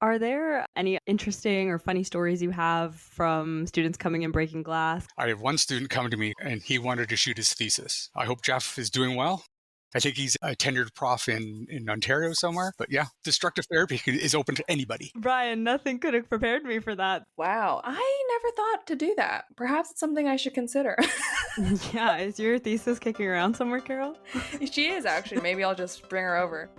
Are there any interesting or funny stories you have from students coming and breaking glass? I have one student come to me and he wanted to shoot his thesis. I hope Jeff is doing well. I think he's a tenured prof in Ontario somewhere. But yeah, destructive therapy is open to anybody. Brian, nothing could have prepared me for that. Wow, I never thought to do that. Perhaps it's something I should consider. Yeah, is your thesis kicking around somewhere, Carol? She is actually. Maybe I'll just bring her over.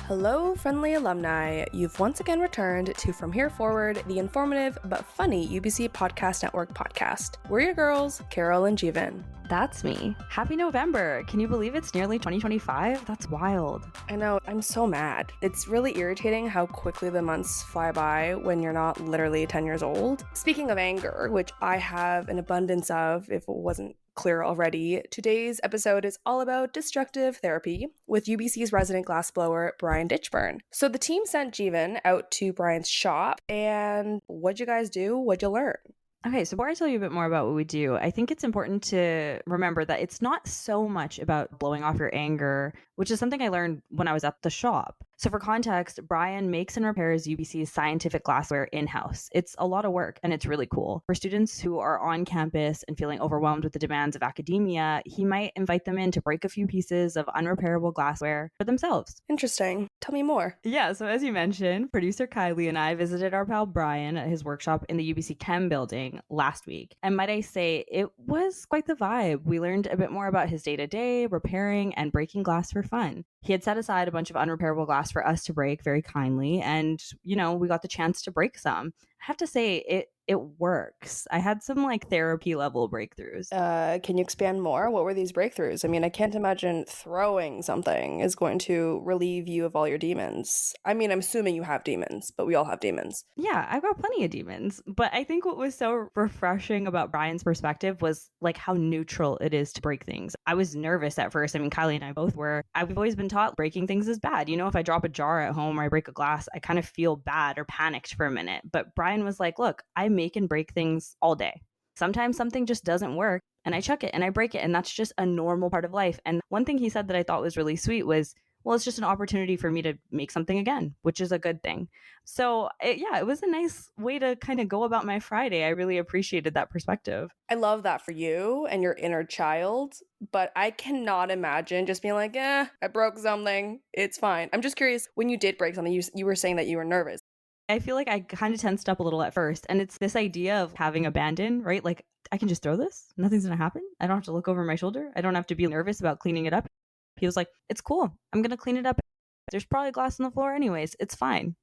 Hello, friendly alumni. You've once again returned to From Here Forward, the informative but funny UBC Podcast Network podcast. We're your girls, Carol and Jeevan. That's me. Happy November. Can you believe it's nearly 2025? That's wild. I know, I'm so mad. It's really irritating how quickly the months fly by when you're not literally 10 years old. Speaking of anger, which I have an abundance of, if it wasn't clear already, today's episode is all about destructive therapy with UBC's resident glassblower, Brian Ditchburn. So the team sent Jeevan out to Brian's shop, and what'd you guys do? What'd you learn? Okay, so before I tell you a bit more about what we do, I think it's important to remember that it's not so much about blowing off your anger, which is something I learned when I was at the shop. So for context, Brian makes and repairs UBC's scientific glassware in-house. It's a lot of work and it's really cool. For students who are on campus and feeling overwhelmed with the demands of academia, he might invite them in to break a few pieces of unrepairable glassware for themselves. Interesting. Tell me more. Yeah, so as you mentioned, producer Kylie and I visited our pal Brian at his workshop in the UBC Chem building last week. And might I say, it was quite the vibe. We learned a bit more about his day-to-day, repairing and breaking glass for fun. He had set aside a bunch of unrepairable glass for us to break very kindly. And, we got the chance to break some. I have to say, it works. I had some therapy level breakthroughs. Can you expand more? What were these breakthroughs? I mean, I can't imagine throwing something is going to relieve you of all your demons. I mean, I'm assuming you have demons, but we all have demons. Yeah, I've got plenty of demons. But I think what was so refreshing about Brian's perspective was how neutral it is to break things. I was nervous at first. I mean, Kylie and I both were. I've always been taught breaking things is bad. If I drop a jar at home or I break a glass, I kind of feel bad or panicked for a minute. But Brian was like, look, I make and break things all day. Sometimes something just doesn't work and I chuck it and I break it. And that's just a normal part of life. And one thing he said that I thought was really sweet was, well, it's just an opportunity for me to make something again, which is a good thing. So it was a nice way to kind of go about my Friday. I really appreciated that perspective. I love that for you and your inner child, but I cannot imagine just being like, I broke something. It's fine. I'm just curious, when you did break something, you were saying that you were nervous. I feel like I kind of tensed up a little at first. And it's this idea of having abandon, right? I can just throw this. Nothing's going to happen. I don't have to look over my shoulder. I don't have to be nervous about cleaning it up. He was like, it's cool. I'm going to clean it up. There's probably glass on the floor anyways. It's fine.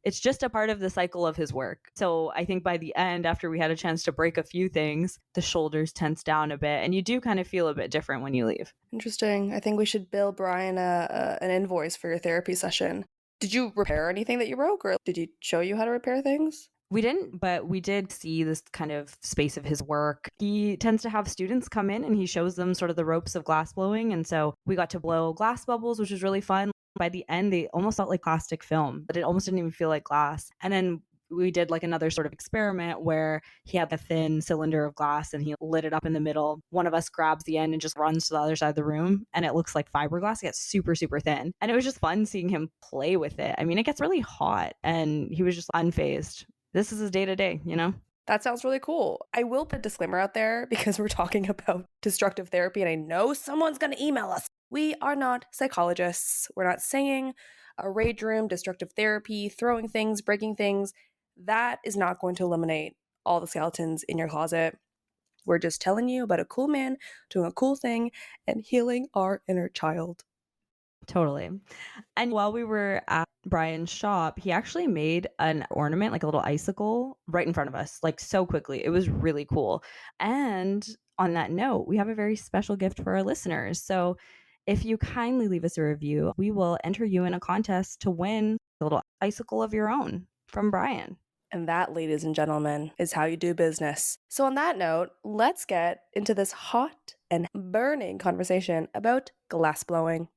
It's just a part of the cycle of his work. So I think by the end, after we had a chance to break a few things, the shoulders tense down a bit and you do kind of feel a bit different when you leave. Interesting. I think we should bill Brian an invoice for your therapy session. Did you repair anything that you broke, or did he show you how to repair things? We didn't, but we did see this kind of space of his work. He tends to have students come in and he shows them sort of the ropes of glass blowing. And so we got to blow glass bubbles, which was really fun. By the end, they almost felt like plastic film, but it almost didn't even feel like glass. And then we did another sort of experiment where he had a thin cylinder of glass and he lit it up in the middle. One of us grabs the end and just runs to the other side of the room and it looks like fiberglass. It gets super, super thin. And it was just fun seeing him play with it. I mean, it gets really hot and he was just unfazed. This is his day-to-day, That sounds really cool. I will put a disclaimer out there because we're talking about destructive therapy and I know someone's going to email us. We are not psychologists. We're not saying a rage room, destructive therapy, throwing things, breaking things. That is not going to eliminate all the skeletons in your closet. We're just telling you about a cool man doing a cool thing and healing our inner child. Totally. And while we were at Brian's shop, he actually made an ornament, a little icicle, right in front of us, so quickly. It was really cool. And on that note, we have a very special gift for our listeners. So if you kindly leave us a review, we will enter you in a contest to win a little icicle of your own from Brian. And that, ladies and gentlemen, is how you do business. So on that note, let's get into this hot and burning conversation about glass blowing.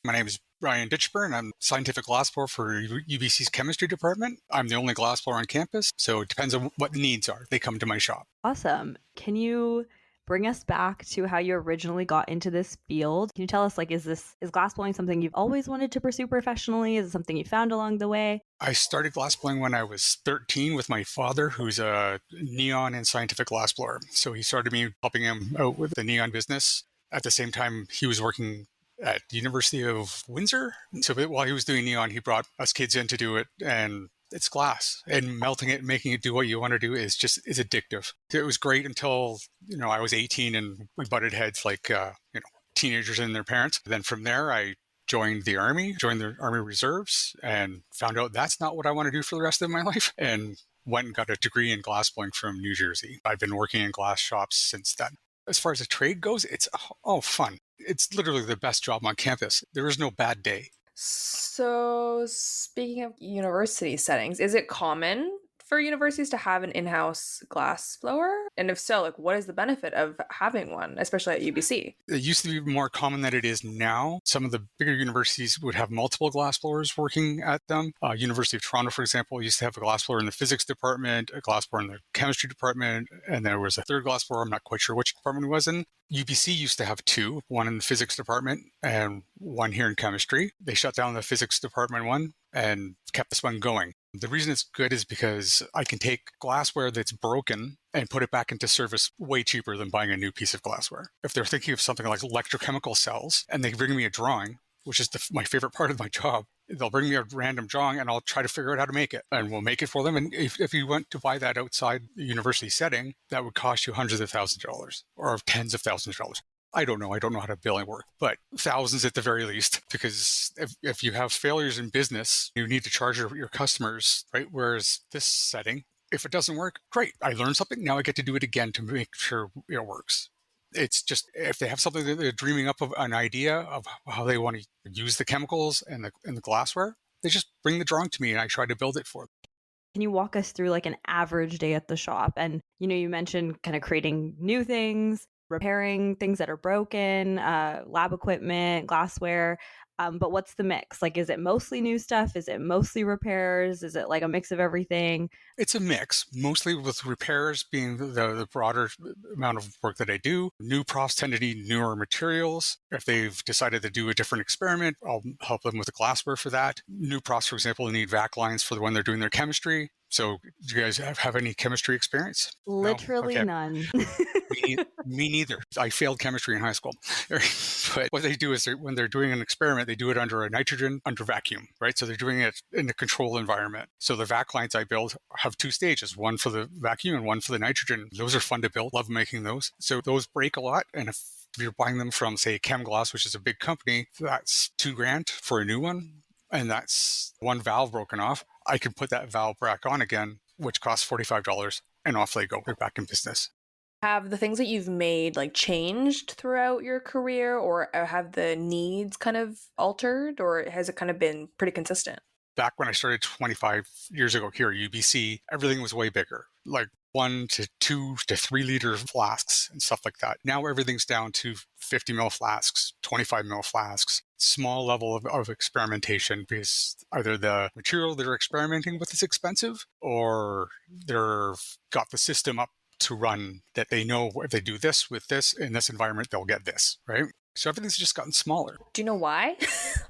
My name is Brian Ditchburn. I'm scientific glassblower for UBC's chemistry department. I'm the only glassblower on campus, so it depends on what the needs are. They come to my shop. Awesome. Can you bring us back to how you originally got into this field. Can you tell us, like, is glassblowing something you've always wanted to pursue professionally? Is it something you found along the way? I started glassblowing when I was 13 with my father, who's a neon and scientific glassblower. So he started me helping him out with the neon business. At the same time, he was working at the University of Windsor. So while he was doing neon, he brought us kids in to do it. And it's glass, and melting it, making it do what you want to do is addictive. It was great until, I was 18 and we butted heads like, teenagers and their parents. Then from there, I joined the Army Reserves, and found out that's not what I want to do for the rest of my life, and went and got a degree in glassblowing from New Jersey. I've been working in glass shops since then. As far as the trade goes, it's fun. It's literally the best job on campus. There is no bad day. So, speaking of university settings, is it common for universities to have an in-house glass blower? And if so, like, what is the benefit of having one, especially at UBC? It used to be more common than it is now. Some of the bigger universities would have multiple glass blowers working at them. University of Toronto, for example, used to have a glass blower in the physics department, a glass blower in the chemistry department, and there was a third glass blower. I'm not quite sure which department it was in. UBC used to have two, one in the physics department and one here in chemistry. They shut down the physics department one and kept this one going. The reason it's good is because I can take glassware that's broken and put it back into service way cheaper than buying a new piece of glassware. If they're thinking of something like electrochemical cells and they bring me a drawing, which is my favorite part of my job, they'll bring me a random drawing and I'll try to figure out how to make it, and we'll make it for them. And if you went to buy that outside the university setting, that would cost you hundreds of thousands of dollars or tens of thousands of dollars. I don't know how to billing work, but thousands at the very least, because if you have failures in business, you need to charge your customers, right? Whereas this setting, if it doesn't work, great. I learned something. Now I get to do it again to make sure it works. It's just, if they have something that they're dreaming up of, an idea of how they want to use the chemicals and the glassware, they just bring the drawing to me and I try to build it for them. Can you walk us through like an average day at the shop? And, you mentioned kind of creating new things, repairing things that are broken, lab equipment, glassware. But what's the mix? Like, is it mostly new stuff? Is it mostly repairs? Is it like a mix of everything? It's a mix, mostly with repairs being the broader amount of work that I do. New profs tend to need newer materials. If they've decided to do a different experiment, I'll help them with the glassware for that. New profs, for example, need vac lines for when they're doing their chemistry. So do you guys have any chemistry experience? Literally none. Me neither. I failed chemistry in high school. But what they do is when they're doing an experiment, they do it under vacuum, right? So they're doing it in a controlled environment. So the vac lines I build have two stages, one for the vacuum and one for the nitrogen. Those are fun to build. Love making those. So those break a lot. And if you're buying them from, say, ChemGlass, which is a big company, that's $2,000 for a new one. And that's one valve broken off. I can put that valve back on again, which costs $45, and off they go. They're back in business. Have the things that you've made like changed throughout your career, or have the needs kind of altered, or has it kind of been pretty consistent? Back when I started 25 years ago here at UBC, everything was way bigger, like 1 to 2 to 3 liter flasks and stuff like that. Now everything's down to 50 ml flasks, 25 ml flasks, small level of experimentation, because either the material they're experimenting with is expensive, or they've got the system up to run that they know if they do this with this in this environment, they'll get this, right? So everything's just gotten smaller. Do you know why?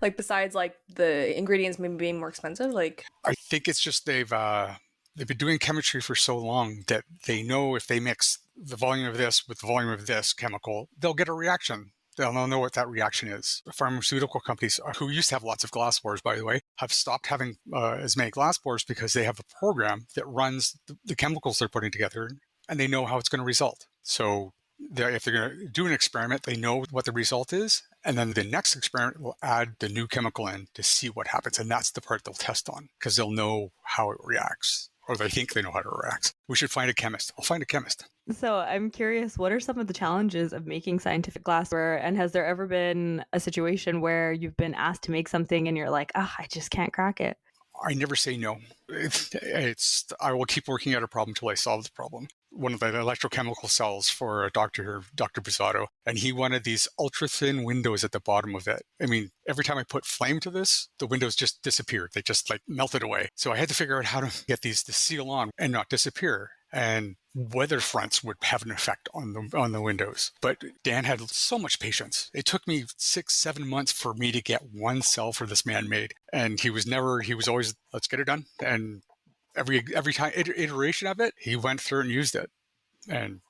Like, besides like the ingredients maybe being more expensive? Like, I think it's just they've been doing chemistry for so long that they know if they mix the volume of this with the volume of this chemical, they'll get a reaction. They'll know what that reaction is. Pharmaceutical companies, who used to have lots of glass blowers, by the way, have stopped having as many glass blowers because they have a program that runs the chemicals they're putting together, and they know how it's going to result. So if they're going to do an experiment, they know what the result is, and then the next experiment will add the new chemical in to see what happens. And that's the part they'll test on, because they'll know how it reacts, or they think they know how it reacts. We should find a chemist. I'll find a chemist. So I'm curious, what are some of the challenges of making scientific glassware? And has there ever been a situation where you've been asked to make something and you're like, I just can't crack it? I never say no. I will keep working at a problem until I solve the problem. One of the electrochemical cells for Dr. Busato, and he wanted these ultra thin windows at the bottom of it. I mean, every time I put flame to this, the windows just disappeared. They just like melted away. So I had to figure out how to get these to seal on and not disappear. And weather fronts would have an effect on the windows. But Dan had so much patience. It took me 6-7 months for me to get one cell for this man made. And he was always, let's get it done. And every time iteration of it, he went through and used it. And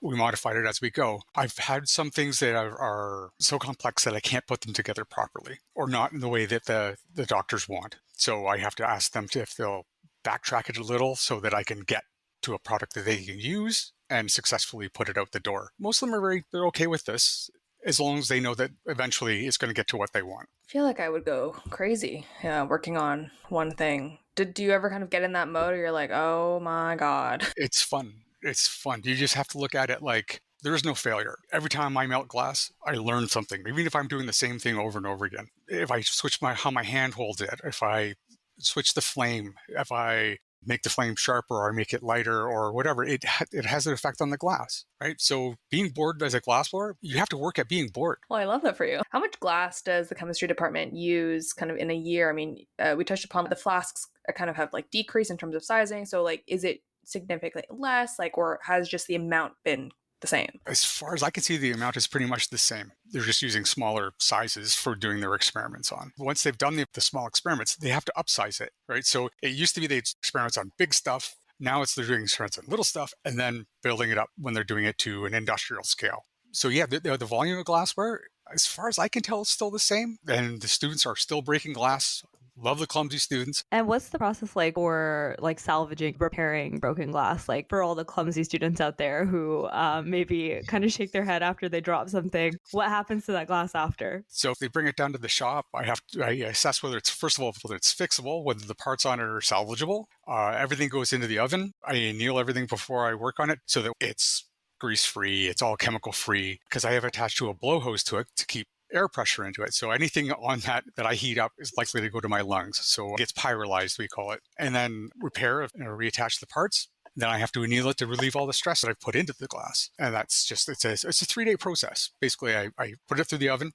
we modified it as we go. I've had some things that are so complex that I can't put them together properly, or not in the way that the doctors want. So I have to ask them if they'll backtrack it a little so that I can get to a product that they can use and successfully put it out the door. Most of them they're okay with this, as long as they know that eventually it's going to get to what they want. I feel like I would go crazy working on one thing. Do you ever kind of get in that mode where you're like, oh my God? It's fun. It's fun. You just have to look at it like there is no failure. Every time I melt glass, I learn something, even if I'm doing the same thing over and over again. If I switch how my hand holds it, if I switch the flame, if I make the flame sharper or make it lighter or whatever, it has an effect on the glass, right? So being bored as a glassblower, you have to work at being bored. Well, I love that for you. How much glass does the chemistry department use kind of in a year? I mean, we touched upon the flasks kind of have like decrease in terms of sizing. So like, is it significantly less, like, or has just the amount been the same? As far as I can see, the amount is pretty much the same. They're just using smaller sizes for doing their experiments on. Once they've done the small experiments, they have to upsize it, right? So it used to be they'd experiments on big stuff. Now they're doing experiments on little stuff and then building it up when they're doing it to an industrial scale. So yeah, the volume of glassware, as far as I can tell, is still the same. And the students are still breaking glass. Love the clumsy students. And what's the process like for like salvaging, repairing broken glass? Like for all the clumsy students out there who maybe kind of shake their head after they drop something, what happens to that glass after? So if they bring it down to the shop, I assess whether it's, first of all, whether it's fixable, whether the parts on it are salvageable. Everything goes into the oven. I anneal everything before I work on it so that it's grease-free, it's all chemical-free, because I have attached to a blow hose to it to keep air pressure into it. So anything on that I heat up is likely to go to my lungs. So it gets pyrolyzed, we call it. And then repair or reattach the parts. Then I have to anneal it to relieve all the stress that I've put into the glass. And that's just, it's a 3-day process. Basically, I put it through the oven,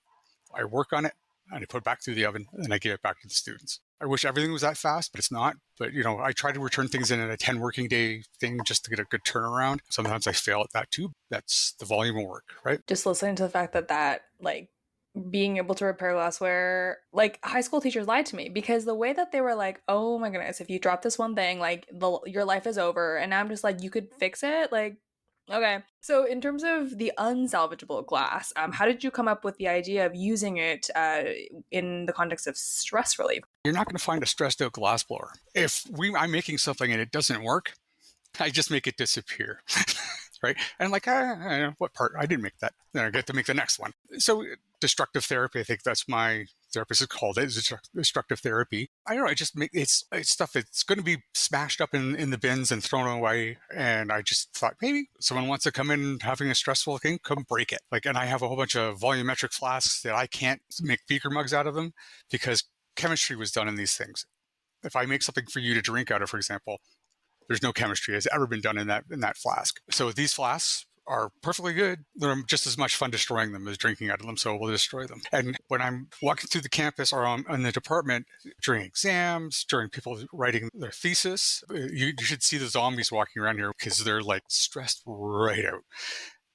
I work on it, and I put it back through the oven, and I give it back to the students. I wish everything was that fast, but it's not. But, I try to return things in a 10 working day thing just to get a good turnaround. Sometimes I fail at that too. That's the volume of work, right? Just listening to the fact that like, being able to repair glassware, like high school teachers lied to me because the way that they were like, oh my goodness, if you drop this one thing, like your life is over. And I'm just like, you could fix it? Like, okay. So in terms of the unsalvageable glass, how did you come up with the idea of using it in the context of stress relief? You're not going to find a stressed out glassblower. If I'm making something and it doesn't work, I just make it disappear. Right? And like, what part? I didn't make that. Then I get to make the next one. So destructive therapy, I think that's my therapist has called it, is destructive therapy. I don't know, I just make it's stuff that's going to be smashed up in the bins and thrown away. And I just thought maybe someone wants to come in having a stressful thing, come break it. Like, and I have a whole bunch of volumetric flasks that I can't make beaker mugs out of them because chemistry was done in these things. If I make something for you to drink out of, for example, there's no chemistry has ever been done in that flask. So these flasks are perfectly good. They're just as much fun destroying them as drinking out of them, so we'll destroy them. And when I'm walking through the campus or in the department during exams, during people writing their thesis, you should see the zombies walking around here because they're like stressed right out.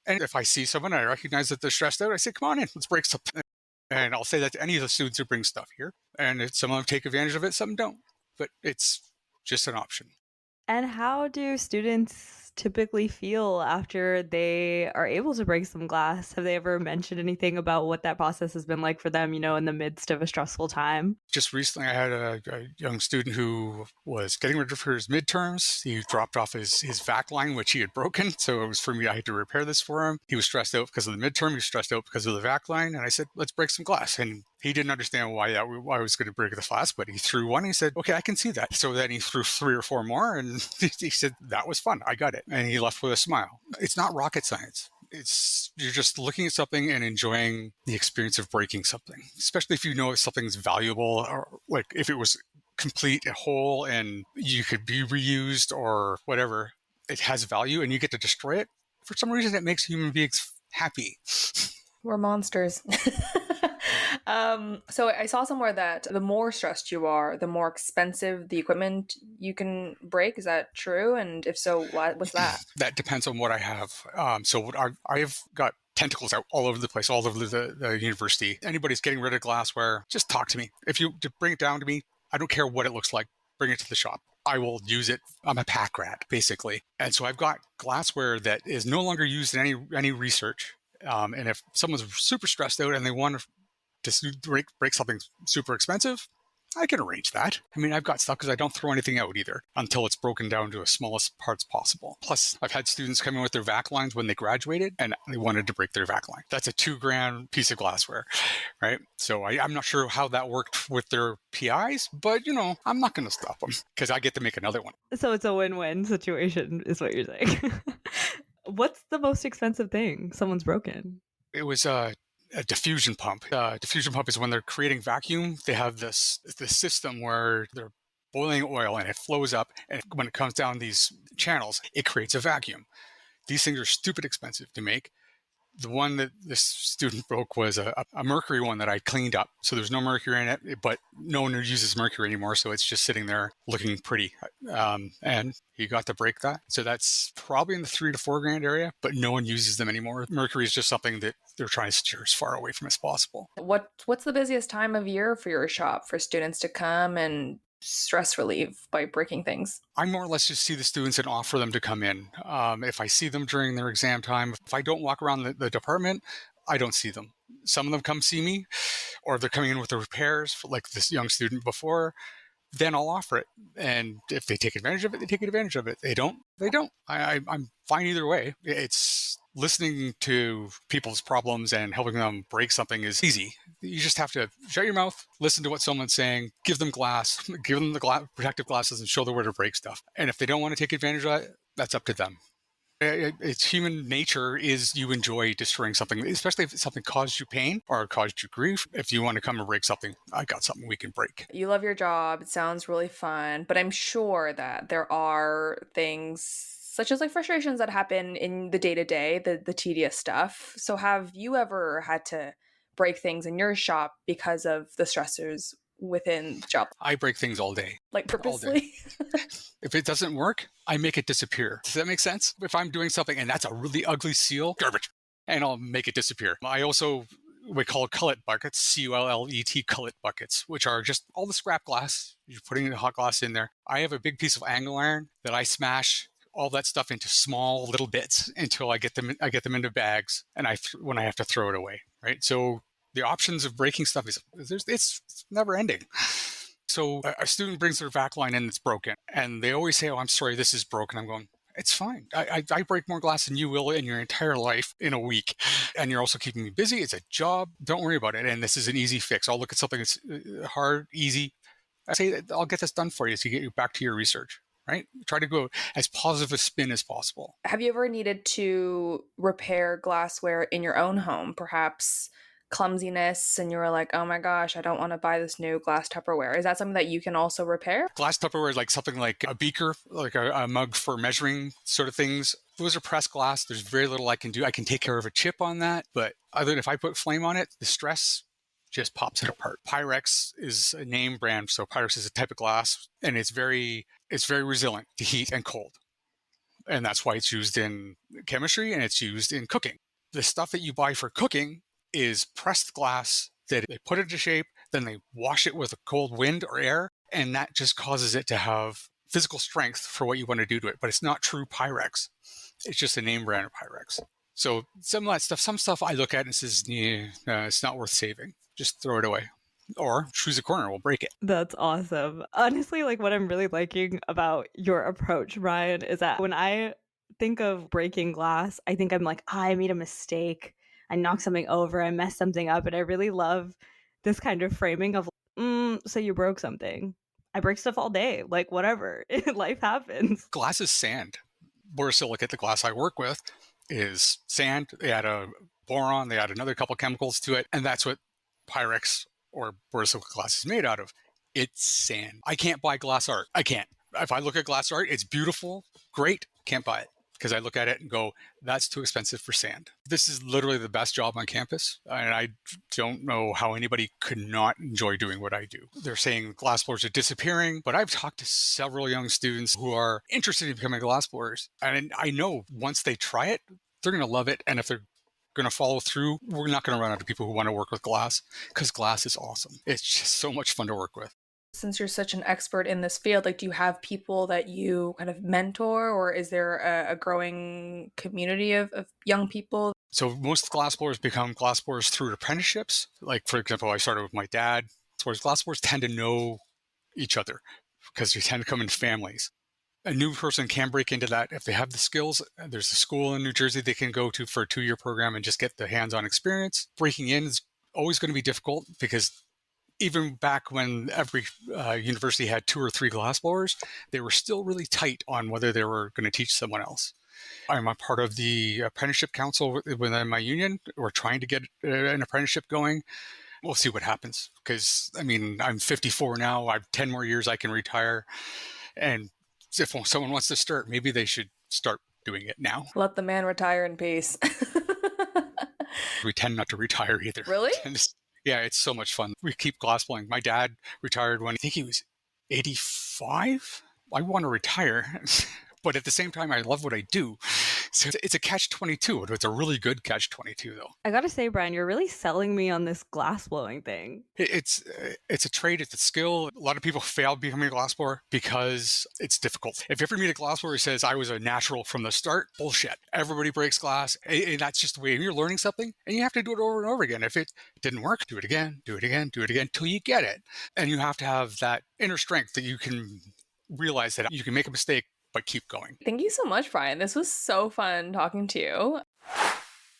And if I see someone, I recognize that they're stressed out, I say, come on in, let's break something. And I'll say that to any of the students who bring stuff here. And some of them take advantage of it, some don't. But it's just an option. And how do students typically feel after they are able to break some glass? Have they ever mentioned anything about what that process has been like for them, in the midst of a stressful time? Just recently, I had a young student who was getting ready for his midterms. He dropped off his vac line, which he had broken. So it was for me, I had to repair this for him. He was stressed out because of the midterm. He was stressed out because of the vac line. And I said, let's break some glass. And he didn't understand why I was going to break the flask, but he threw one. He said, okay, I can see that. So then he threw 3 or 4 more. And he said, that was fun. I got it. And he left with a smile. It's not rocket science. You're just looking at something and enjoying the experience of breaking something, especially if you know if something's valuable, or like if it was complete and whole and you could be reused or whatever. It has value and you get to destroy it. For some reason, it makes human beings happy. We're monsters. So I saw somewhere that the more stressed you are, the more expensive the equipment you can break. Is that true? And if so, what's that? That depends on what I have. So what I've got tentacles out all over the place, all over the university. Anybody's getting rid of glassware, just talk to me. If you to bring it down to me, I don't care what it looks like. Bring it to the shop. I will use it. I'm a pack rat, basically. And so I've got glassware that is no longer used in any research. And if someone's super stressed out and they want to break something super expensive, I can arrange that. I mean, I've got stuff because I don't throw anything out either until it's broken down to the smallest parts possible. Plus, I've had students come in with their vac lines when they graduated and they wanted to break their vac line. That's a $2,000 piece of glassware, right? So I'm not sure how that worked with their PIs, but I'm not going to stop them because I get to make another one. So it's a win-win situation is what you're saying. What's the most expensive thing someone's broken? It was a diffusion pump. Diffusion pump is when they're creating vacuum. They have this system where they're boiling oil and it flows up, and when it comes down these channels, it creates a vacuum. These things are stupid expensive to make. The one that this student broke was a mercury one that I cleaned up. So there's no mercury in it, but no one uses mercury anymore. So it's just sitting there looking pretty. And he got to break that. So that's probably in the $3,000 to $4,000 area, but no one uses them anymore. Mercury is just something that they're trying to steer as far away from as possible. What's the busiest time of year for your shop for students to come and stress relieve by breaking things? I more or less just see the students and offer them to come in. If I see them during their exam time, if I don't walk around the department, I don't see them. Some of them come see me, or they're coming in with the repairs, like this young student before, then I'll offer it. And if they take advantage of it, they take advantage of it. They don't, they don't. I'm fine either way. It's listening to people's problems and helping them break something is easy. You just have to shut your mouth, listen to what someone's saying, give them glass, give them the protective glasses and show them where to break stuff. And if they don't want to take advantage of that, that's up to them. It's human nature is you enjoy destroying something, especially if something caused you pain or caused you grief. If you want to come and break something, I got something we can break. You love your job. It sounds really fun, but I'm sure that there are things such as like frustrations that happen in the day-to-day, the tedious stuff. So have you ever had to break things in your shop because of the stressors within the job? I break things all day. Like purposely? If it doesn't work, I make it disappear. Does that make sense? If I'm doing something and that's a really ugly seal, garbage, and I'll make it disappear. I also we call cullet buckets, C-U-L-L-E-T, cullet buckets, which are just all the scrap glass. You're putting the hot glass in there. I have a big piece of angle iron that I smash all that stuff into small little bits until I get them into bags, and when I have to throw it away, right? So the options of breaking stuff it's never ending. So a student brings their vac line in that's broken, and they always say, "Oh, I'm sorry, this is broken." I'm going, "It's fine. I break more glass than you will in your entire life in a week, and you're also keeping me busy. It's a job. Don't worry about it. And this is an easy fix. I'll look at something that's hard, easy. I say I'll get this done for you to get you back to your research." Right? Try to go as positive a spin as possible. Have you ever needed to repair glassware in your own home? Perhaps clumsiness, and you were like, "Oh my gosh, I don't want to buy this new glass Tupperware." Is that something that you can also repair? Glass Tupperware is like something like a beaker, like a mug for measuring sort of things. Those are pressed glass. There's very little I can do. I can take care of a chip on that, but other than if I put flame on it, the stress just pops it apart. Pyrex is a name brand, so Pyrex is a type of glass, and it's very resilient to heat and cold. And that's why it's used in chemistry and it's used in cooking. The stuff that you buy for cooking is pressed glass that they put into shape, then they wash it with a cold wind or air, and that just causes it to have physical strength for what you want to do to it. But it's not true Pyrex. It's just a name brand of Pyrex. So some stuff I look at and says, it's not worth saving. Just throw it away. Or choose a corner, we'll break it. That's awesome. Honestly, like what I'm really liking about your approach, Ryan, is that when I think of breaking glass, I think I'm like, I made a mistake. I knocked something over, I messed something up. And I really love this kind of framing of, so you broke something. I break stuff all day, like whatever. Life happens. Glass is sand. Borosilicate, the glass I work with, is sand. They add a boron, they add another couple chemicals to it, and that's what Pyrex or borosilicate glass is made out of. It's sand. I can't buy glass art. I can't. If I look at glass art, it's beautiful, great, can't buy it. because I look at it and go, that's too expensive for sand. This is literally the best job on campus. And I don't know how anybody could not enjoy doing what I do. They're saying glassblowers are disappearing, but I've talked to several young students who are interested in becoming glassblowers. And I know once they try it, they're going to love it. And if they're going to follow through, we're not going to run out of people who want to work with glass, because glass is awesome. It's just so much fun to work with. Since you're such an expert in this field, like, do you have people that you kind of mentor, or is there a growing community of young people? So most glassblowers become glassblowers through apprenticeships. Like, for example, I started with my dad. Whereas glassblowers tend to know each other because you tend to come in families. A new person can break into that if they have the skills. There's a school in New Jersey they can go to for a 2-year program and just get the hands-on experience. Breaking in is always going to be difficult, because even back when every university had 2 or 3 glassblowers, they were still really tight on whether they were going to teach someone else. I'm a part of the apprenticeship council within my union. We're trying to get an apprenticeship going. We'll see what happens, because, I mean, I'm 54 now. I have 10 more years I can retire. And if someone wants to start, maybe they should start doing it now. Let the man retire in peace. We tend not to retire either. Really? Yeah, it's so much fun. We keep glassblowing. My dad retired when I think he was 85. I want to retire, but at the same time, I love what I do. So it's a catch-22. It's a really good catch-22, though. I gotta say, Brian, you're really selling me on this glassblowing thing. It's a trade. It's a skill. A lot of people fail becoming a glassblower because it's difficult. If you ever meet a glassblower who says, I was a natural from the start, bullshit. Everybody breaks glass. And that's just the way you're learning something, and you have to do it over and over again. If it didn't work, do it again, do it again, do it again, till you get it. And you have to have that inner strength that you can realize that you can make a mistake, but keep going. Thank you so much, Brian. This was so fun talking to you.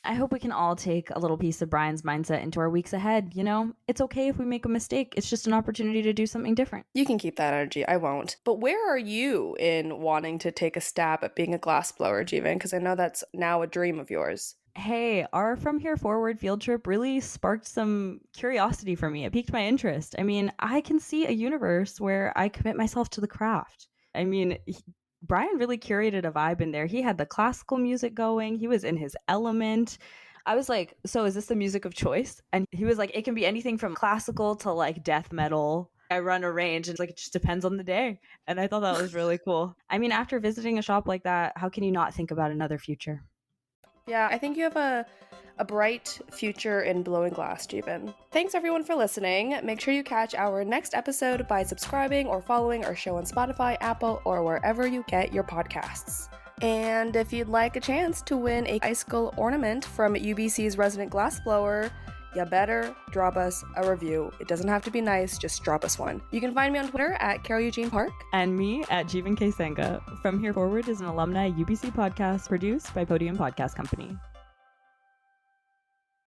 I hope we can all take a little piece of Brian's mindset into our weeks ahead. You know, it's okay if we make a mistake. It's just an opportunity to do something different. You can keep that energy. I won't. But where are you in wanting to take a stab at being a glassblower, Jeevan? Because I know that's now a dream of yours. Hey, our From Here Forward field trip really sparked some curiosity for me. It piqued my interest. I mean, I can see a universe where I commit myself to the craft. I mean, Brian really curated a vibe in there. He had the classical music going. He was in his element. I was like, so is this the music of choice? And he was like, it can be anything from classical to like death metal. I run a range and like it just depends on the day. And I thought that was really cool. I mean, after visiting a shop like that, how can you not think about another future? Yeah, I think you have a bright future in blowing glass, Jeevan. Thanks everyone for listening. Make sure you catch our next episode by subscribing or following our show on Spotify, Apple, or wherever you get your podcasts. And if you'd like a chance to win a icicle ornament from UBC's resident glassblower, you better drop us a review. It doesn't have to be nice, just drop us one. You can find me on Twitter at Carol Eugene Park. And me at Jeevan K. Senga. From Here Forward is an alumni UBC podcast produced by Podium Podcast Company.